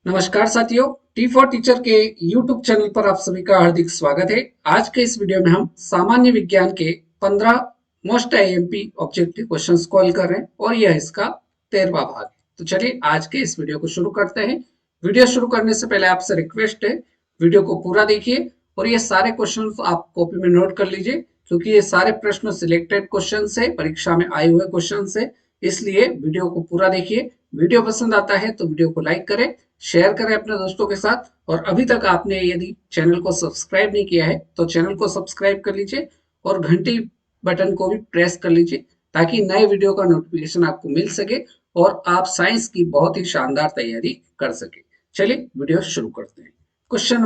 नमस्कार साथियों, T for teacher के यूट्यूब चैनल पर आप सभी का हार्दिक स्वागत है। आज के इस वीडियो में हम सामान्य विज्ञान के 15 मोस्ट आईएमपी ऑब्जेक्टिव क्वेश्चंस को हल कर रहे हैं और यह इसका 13वां भाग है। तो चलिए आज के इस वीडियो को शुरू करते हैं। वीडियो शुरू करने से पहले आपसे रिक्वेस्ट है, वीडियो को पूरा देखिए और ये सारे क्वेश्चन आप कॉपी में नोट कर लीजिए, क्योंकि ये सारे प्रश्न सिलेक्टेड क्वेश्चन है, परीक्षा में आए हुए क्वेश्चन है, इसलिए वीडियो को पूरा देखिए। वीडियो पसंद आता है तो वीडियो को लाइक करें, शेयर करें अपने दोस्तों के साथ, और अभी तक आपने यदि चैनल को सब्सक्राइब नहीं किया है तो चैनल को सब्सक्राइब कर लीजिए और घंटी बटन को भी प्रेस कर लीजिए, ताकि नए वीडियो का नोटिफिकेशन आपको मिल सके और आप साइंस की बहुत ही शानदार तैयारी कर सके। चलिए वीडियो शुरू करते हैं। क्वेश्चन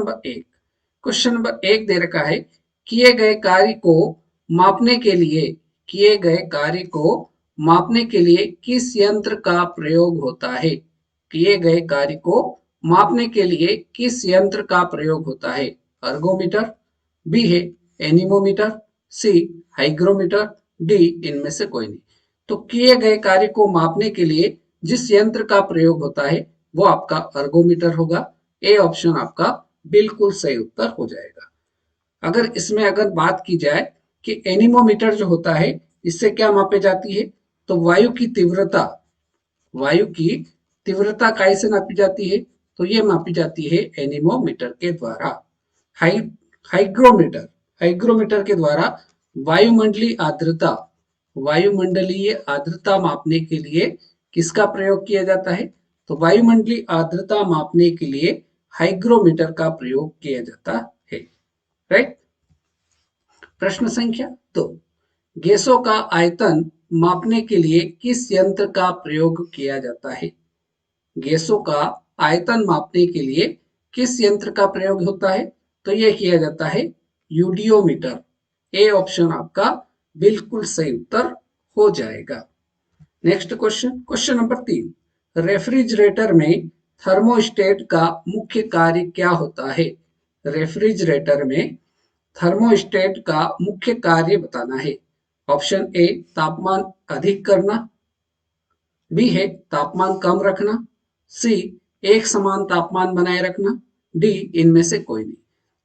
नंबर 1 दे रखा है, किए गए कार्य को मापने के लिए किस यंत्र का प्रयोग होता है? किए गए कार्य को मापने के लिए किस यंत्र का प्रयोग होता है? अर्गोमीटर, बी है एनीमोमीटर, सी हाइग्रोमीटर, डी इनमें से कोई नहीं। तो किए गए कार्य को मापने के लिए जिस यंत्र का प्रयोग होता है वो आपका अर्गोमीटर होगा। ए ऑप्शन आपका बिल्कुल सही उत्तर हो जाएगा। अगर बात की जाए कि एनीमोमीटर जो होता है इससे क्या मापे जाती है, तो वायु की तीव्रता काय से नापी जाती है, तो ये मापी जाती है एनीमोमीटर के द्वारा। हाई हाइग्रोमीटर के द्वारा वायुमंडलीय आर्द्रता मापने के लिए किसका प्रयोग किया जाता है? तो वायुमंडलीय आर्द्रता मापने के लिए हाइग्रोमीटर का प्रयोग किया जाता है। राइट। प्रश्न संख्या 2, गैसों का आयतन मापने के लिए किस यंत्र का प्रयोग किया जाता है? गैसों का आयतन मापने के लिए किस यंत्र का प्रयोग होता है? तो यह किया जाता है यूडियोमीटर। ए ऑप्शन आपका बिल्कुल सही उत्तर हो जाएगा। नेक्स्ट क्वेश्चन नंबर 3, रेफ्रिजरेटर में थर्मोस्टेट का मुख्य कार्य क्या होता है? रेफ्रिजरेटर में थर्मोस्टेट का मुख्य कार्य बताना है। ऑप्शन ए तापमान अधिक करना, बी है तापमान कम रखना, सी एक समान तापमान बनाए रखना, डी इनमें से कोई नहीं।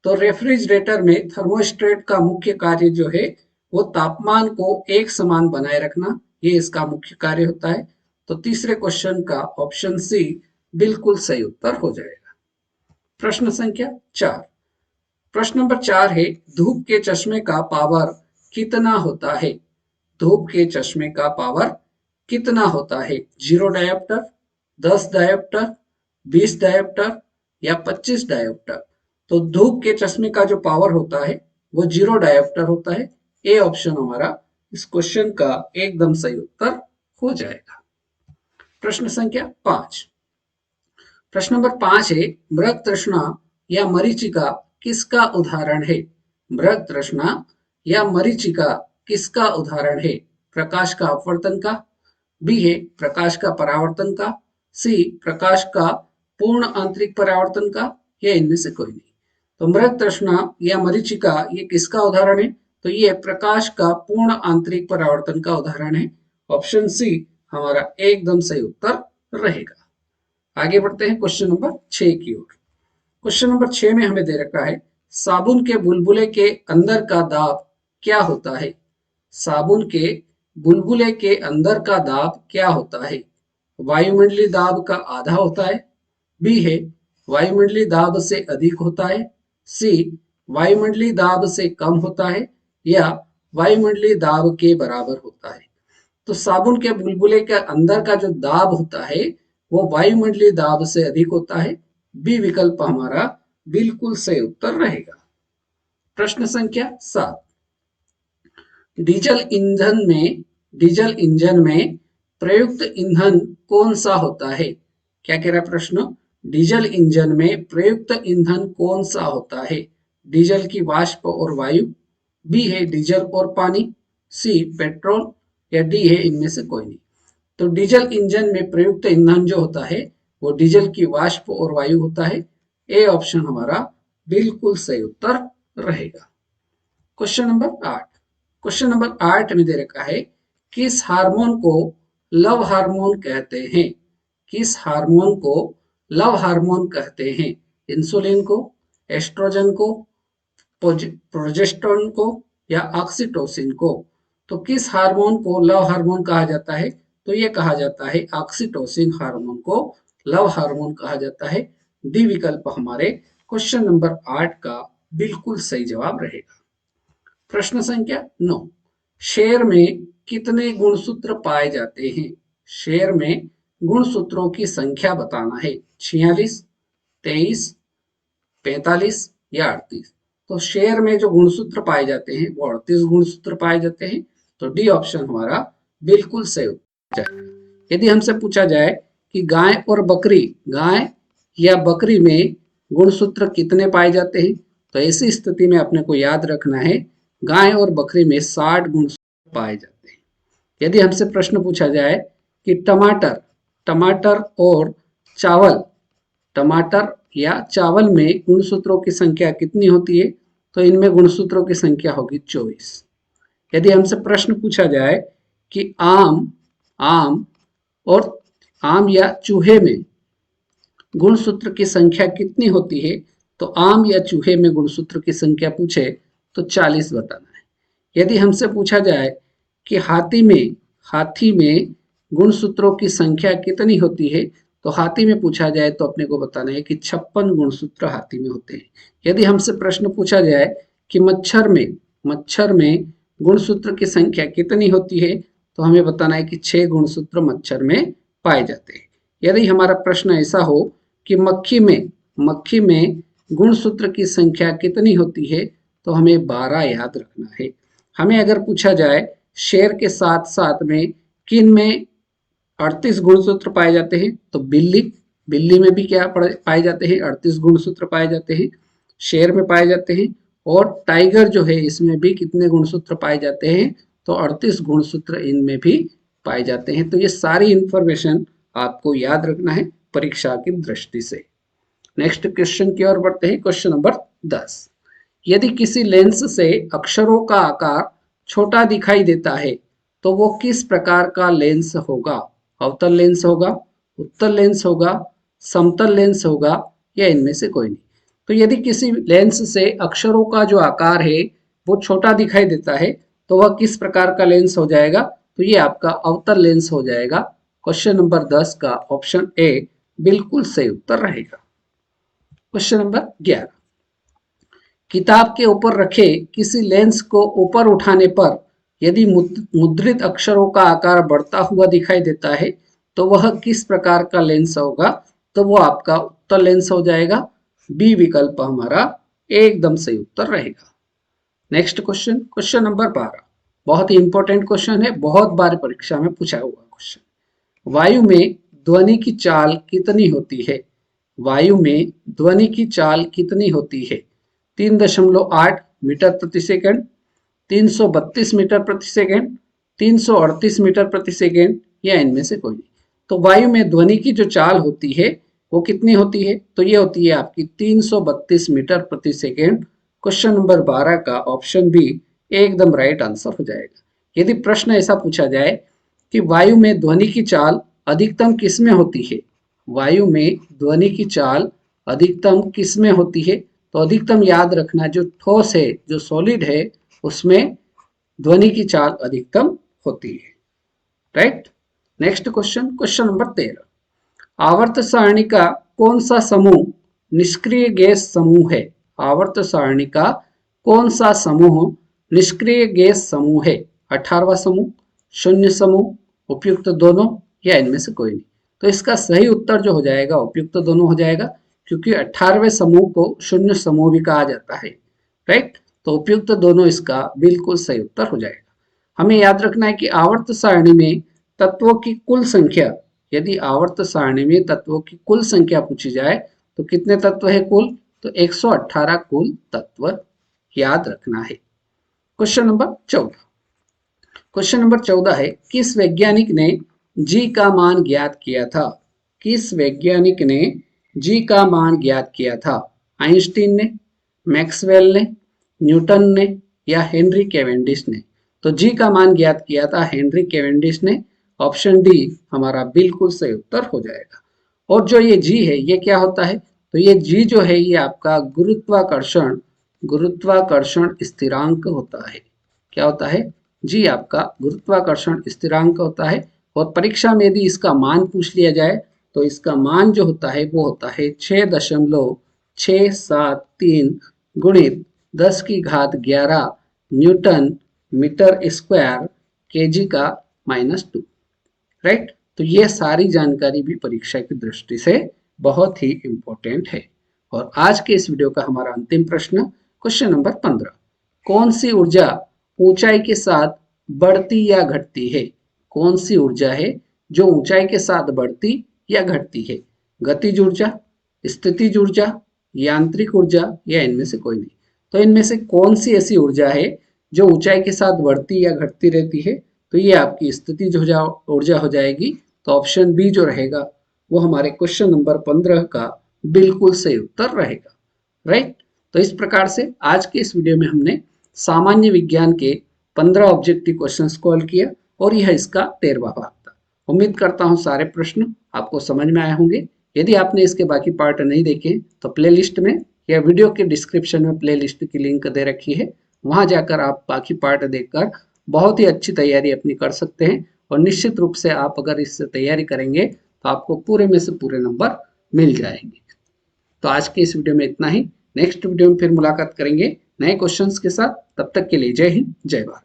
तो रेफ्रिजरेटर में थर्मोस्टेट का मुख्य कार्य जो है वो तापमान को एक समान बनाए रखना, ये इसका मुख्य कार्य होता है। तो तीसरे क्वेश्चन का ऑप्शन सी बिल्कुल सही उत्तर हो जाएगा। प्रश्न संख्या 4, प्रश्न नंबर 4 है, धूप के चश्मे का पावर कितना होता है? धूप के चश्मे का पावर कितना होता है? 0 डायोप्टर, 10 डायोप्टर, 20 डायोप्टर या 25 डायोप्टर? तो धूप के चश्मे का जो पावर होता है वो 0 डायोप्टर होता है। ए ऑप्शन हमारा इस क्वेश्चन का एकदम सही उत्तर हो जाएगा। प्रश्न संख्या 5, प्रश्न नंबर 5 है, मृग तृष्णा या मरीचिका किसका उदाहरण है? मृग तृष्णा या मरीचिका किसका उदाहरण है? प्रकाश का अपवर्तन का, बी है प्रकाश का परावर्तन का, सी प्रकाश का पूर्ण आंतरिक परावर्तन का, या इनमें से कोई नहीं। तो मृग तृष्णा या मरीचिका ये किसका उदाहरण है? तो ये प्रकाश का पूर्ण आंतरिक परावर्तन का उदाहरण है। ऑप्शन सी हमारा एकदम सही उत्तर रहेगा। आगे बढ़ते हैं क्वेश्चन नंबर 6 की ओर। क्वेश्चन नंबर 6 में हमें दे रखा है, साबुन के बुलबुले के अंदर का दाब क्या होता है? साबुन के बुलबुले के अंदर का दाब क्या होता है? वायुमंडलीय दाब का आधा होता है, बी है वायुमंडलीय दाब से अधिक होता है, सी वायुमंडलीय दाब से कम होता है, या वायुमंडलीय दाब के बराबर होता है। तो साबुन के बुलबुले के अंदर का जो दाब होता है वो वायुमंडलीय दाब से अधिक होता है। बी विकल्प हमारा बिल्कुल सही उत्तर रहेगा। प्रश्न संख्या 7, डीजल इंजन में प्रयुक्त ईंधन कौन सा होता है? क्या कह रहा है प्रश्न? डीजल इंजन में प्रयुक्त ईंधन कौन सा होता है? डीजल की वाष्प और वायु, बी है डीजल और पानी, सी पेट्रोल, या डी है इनमें से कोई नहीं। तो डीजल इंजन में प्रयुक्त ईंधन जो होता है वो डीजल की वाष्प और वायु होता है। ए ऑप्शन हमारा बिल्कुल सही उत्तर रहेगा। क्वेश्चन नंबर 8 में दे रखा है, किस हार्मोन को लव हार्मोन कहते हैं? किस हार्मोन को लव हार्मोन कहते हैं? इंसुलिन को, एस्ट्रोजन को, प्रोजेस्टेरोन को या ऑक्सीटोसिन को? तो किस हार्मोन को लव हार्मोन कहा जाता है? तो ये कहा जाता है ऑक्सीटोसिन हार्मोन को लव हार्मोन कहा जाता है। डी विकल्प हमारे क्वेश्चन नंबर 8 का बिल्कुल सही जवाब रहेगा। प्रश्न संख्या 9, शेर में कितने गुणसूत्र पाए जाते हैं? शेर में गुणसूत्रों की संख्या बताना है। 46, 23, 45 या 38? तो शेर में जो गुणसूत्र पाए जाते हैं वो 38 गुणसूत्र पाए जाते हैं। तो डी ऑप्शन हमारा बिल्कुल सही उत्तर जाएगा। यदि हमसे पूछा जाए कि गाय और बकरी, गाय या बकरी में गुणसूत्र कितने पाए जाते हैं, तो ऐसी स्थिति में अपने को याद रखना है गाय और बकरी में 60 गुणसूत्र पाए जाते हैं। यदि हमसे प्रश्न पूछा जाए कि टमाटर, टमाटर और चावल, टमाटर या चावल में गुणसूत्रों की संख्या कितनी होती है, तो इनमें गुणसूत्रों की संख्या होगी 24। यदि हमसे प्रश्न पूछा जाए कि आम, आम और आम या चूहे में गुणसूत्र की संख्या कितनी होती है, तो आम या चूहे में गुणसूत्र की संख्या पूछे तो 40 बताना है। यदि हमसे पूछा जाए कि हाथी में गुणसूत्रों की संख्या कितनी होती है, तो हाथी में पूछा जाए तो अपने को बताना है कि 56 गुणसूत्र हाथी में होते हैं। यदि हमसे प्रश्न पूछा जाए कि मच्छर में गुणसूत्र की संख्या कितनी होती है, तो हमें बताना है कि 6 गुणसूत्र मच्छर में पाए जाते हैं। यदि हमारा प्रश्न ऐसा हो कि मक्खी में गुणसूत्र की संख्या कितनी होती है, तो हमें 12 याद रखना है। हमें अगर पूछा जाए शेर के साथ साथ में किन में 38 गुणसूत्र पाए जाते हैं, तो बिल्ली में भी क्या पाए जाते हैं? 38 गुणसूत्र पाए जाते हैं। शेर में पाए जाते हैं। और टाइगर जो है इसमें भी कितने गुणसूत्र पाए जाते हैं? तो 38 गुणसूत्र इनमें भी पाए जाते हैं। तो ये सारी इंफॉर्मेशन आपको याद रखना है परीक्षा की दृष्टि से। नेक्स्ट क्वेश्चन की ओर बढ़ते हैं। क्वेश्चन नंबर 10, यदि किसी लेंस से अक्षरों का आकार छोटा दिखाई देता है तो वो किस प्रकार का लेंस होगा? अवतल लेंस होगा, उत्तल लेंस होगा, समतल लेंस होगा या इनमें से कोई नहीं? तो यदि किसी लेंस से अक्षरों का जो आकार है वो छोटा दिखाई देता है तो वह किस प्रकार का लेंस हो जाएगा? तो ये आपका अवतल लेंस हो जाएगा। क्वेश्चन नंबर 10 का ऑप्शन ए बिल्कुल सही उत्तर रहेगा। क्वेश्चन नंबर 11, किताब के ऊपर रखे किसी लेंस को ऊपर उठाने पर यदि मुद्रित अक्षरों का आकार बढ़ता हुआ दिखाई देता है तो वह किस प्रकार का लेंस होगा? तो वो आपका उत्तल लेंस हो जाएगा। बी विकल्प हमारा एकदम सही उत्तर रहेगा। नेक्स्ट क्वेश्चन, क्वेश्चन नंबर 12, बहुत ही इंपॉर्टेंट क्वेश्चन है, बहुत बार परीक्षा में पूछा हुआ क्वेश्चन। वायु में ध्वनि की चाल कितनी होती है? वायु में ध्वनि की चाल कितनी होती है? 3.8 मीटर प्रति सेकंड, 332 मीटर प्रति सेकंड, 338 मीटर प्रति सेकंड या इनमें से कोई नहीं? तो वायु में ध्वनि की जो चाल होती है वो कितनी होती है? तो ये होती है आपकी 332 मीटर प्रति सेकंड। क्वेश्चन नंबर 12 का ऑप्शन बी एकदम राइट आंसर हो जाएगा। यदि प्रश्न ऐसा पूछा जाए कि वायु में ध्वनि की चाल अधिकतम किस में होती है? वायु में ध्वनि की चाल अधिकतम किस में होती है? तो अधिकतम याद रखना, जो ठोस है, जो सॉलिड है, उसमें ध्वनि की चाल अधिकतम होती है। Right. Next question, question number 13, आवर्त सारणी का कौन सा समूह निष्क्रिय गैस समूह है? आवर्त सारणी का कौन सा समूह निष्क्रिय गैस समूह है? 18वां समूह, शून्य समूह, उपयुक्त दोनों या इनमें से कोई नहीं? तो इसका सही उत्तर जो हो जाएगा उपयुक्त दोनों हो जाएगा, क्योंकि 18वें समूह को शून्य समूह भी कहा जाता है। राइट। तो उपयुक्त दोनों इसका बिल्कुल सही उत्तर हो जाएगा। हमें याद रखना है कि आवर्त सारणी में तत्वों की कुल संख्या, यदि आवर्त सारणी में तत्वों की कुल संख्या पूछी जाए तो कितने तत्व है कुल? तो 118 कुल तत्व याद रखना है। क्वेश्चन नंबर 14, क्वेश्चन नंबर 14 है, किस वैज्ञानिक ने जी का मान ज्ञात किया था? किस वैज्ञानिक ने जी का मान ज्ञात किया था? आइंस्टीन ने, मैक्सवेल ने, न्यूटन ने या हेनरी कैवेंडिश ने? तो जी का मान ज्ञात किया था हेनरी कैवेंडिश ने। ऑप्शन डी हमारा बिल्कुल सही उत्तर हो जाएगा। और जो ये जी है ये क्या होता है, तो ये जी जो है ये आपका गुरुत्वाकर्षण गुरुत्वाकर्षण स्थिरांक होता है। क्या होता है, जी आपका गुरुत्वाकर्षण स्थिरांक होता है। और परीक्षा में यदि इसका मान पूछ लिया जाए तो इसका मान जो होता है वो होता है 6.673 गुणित 10⁻11 न्यूटन मीटर स्क्वायर केजी का -2। राइट, तो ये सारी जानकारी भी परीक्षा की दृष्टि से बहुत ही इंपॉर्टेंट है। और आज के इस वीडियो का हमारा अंतिम प्रश्न, क्वेश्चन नंबर 15, कौन सी ऊर्जा ऊंचाई के साथ बढ़ती या घटती है? कौन सी ऊर्जा है जो ऊंचाई के साथ बढ़ती या घटती है? गतिज ऊर्जा, स्थितिज ऊर्जा, यांत्रिक ऊर्जा या इनमें से कोई नहीं। तो इनमें से कौन सी ऐसी ऊर्जा है जो ऊंचाई के साथ बढ़ती या घटती रहती है? तो ये आपकी स्थितिज ऊर्जा हो जाएगी। तो ऑप्शन बी जो रहेगा वो हमारे क्वेश्चन नंबर 15 का बिल्कुल सही उत्तर रहेगा। राइट, तो इस प्रकार से आज के इस वीडियो में हमने सामान्य विज्ञान के 15 ऑब्जेक्टिव क्वेश्चन सॉल्व किया और यह इसका 13वां भाग था। उम्मीद करता हूँ सारे प्रश्न आपको समझ में आए होंगे। यदि आपने इसके बाकी पार्ट नहीं देखे तो प्लेलिस्ट में या वीडियो के डिस्क्रिप्शन में प्लेलिस्ट की लिंक दे रखी है, वहां जाकर आप बाकी पार्ट देखकर बहुत ही अच्छी तैयारी अपनी कर सकते हैं। और निश्चित रूप से आप अगर इससे तैयारी करेंगे तो आपको पूरे में से पूरे नंबर मिल जाएंगे। तो आज के इस वीडियो में इतना ही। नेक्स्ट वीडियो में फिर मुलाकात करेंगे नए क्वेश्चंस के साथ। तब तक के लिए जय हिंद, जय भारत।